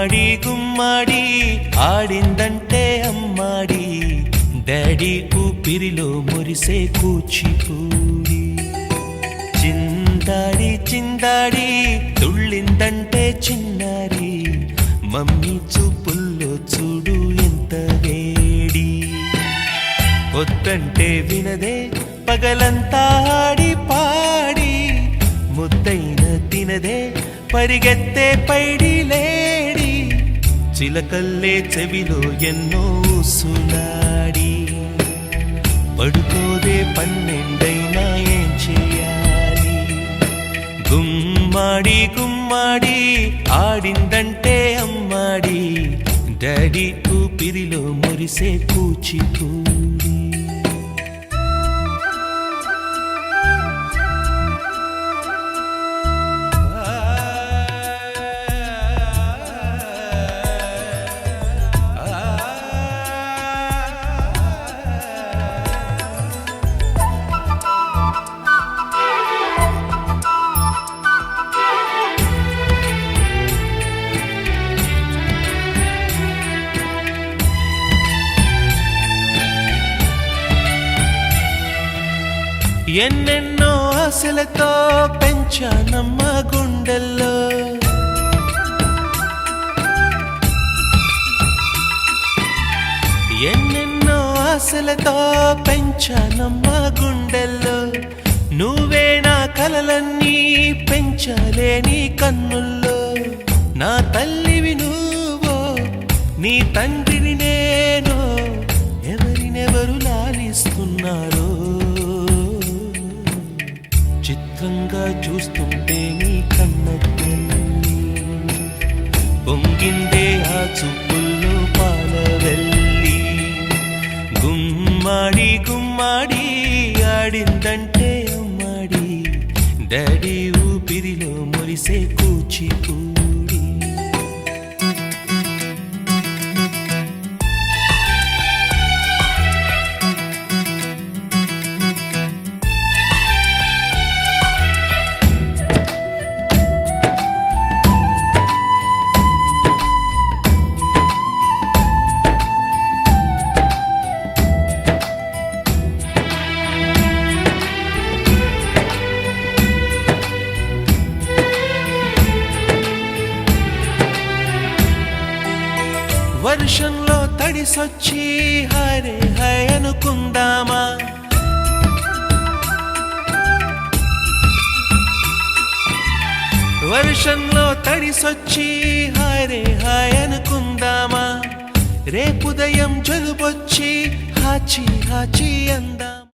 గుమ్మాడి గుమ్మాడి ఆడిందంటే అమ్మాడి డాడీ ఊపిరిలో మురిసే కూచిపూడి చిందాడి చిందాడి తుళ్ళిందంటే చిన్నారి మమ్మీ చూపుల్లో చూడు ఎంత వేడి వద్దంటే వినదే పగలంతా ఆడి పాడి ముద్దైన తినదే పరిగెత్తే పైడి లేడి చిలకల్లే చెవిలో ఎన్నో సులాడి పడుకోదే పన్నెండైనా ఏం చేయాలి గుమ్మాడి గుమ్మాడి ఆడిందంటే అమ్మాడి డాడీ ఊపిరిలో మురిసే కూచిపూడి ఎన్నెన్నో ఆశలతో పెంచానమ్మ గుండెల్లో ఎన్నెన్నో ఆశలతో పెంచానమ్మ గుండెల్లో నువ్వే నా కలలన్నీ పెంచాలే నీ కన్నుల్లో నా తల్లివి నువ్వో నీ తండ్రిని నేను ఎవరినెవరు లాలిస్తున్నారో చిత్రంగా చూస్తుంటే నీ కన్నెల్లి పొంగిందే ఆ చూపుల్లో పాలవెల్లి గుమ్మాడి గుమ్మాడి ఆడిందంటే అమ్మాడి డాడీ ఊపిరిలో మురిసే కూచిపూడి వర్షంలో తడిసొచ్చి హరే హై అనుకుందామా వర్షంలో తడిసొచ్చి హరే హాయ్ అనుకుందామా రేపుదయం జలుబొచ్చి హాచి హాచి అందా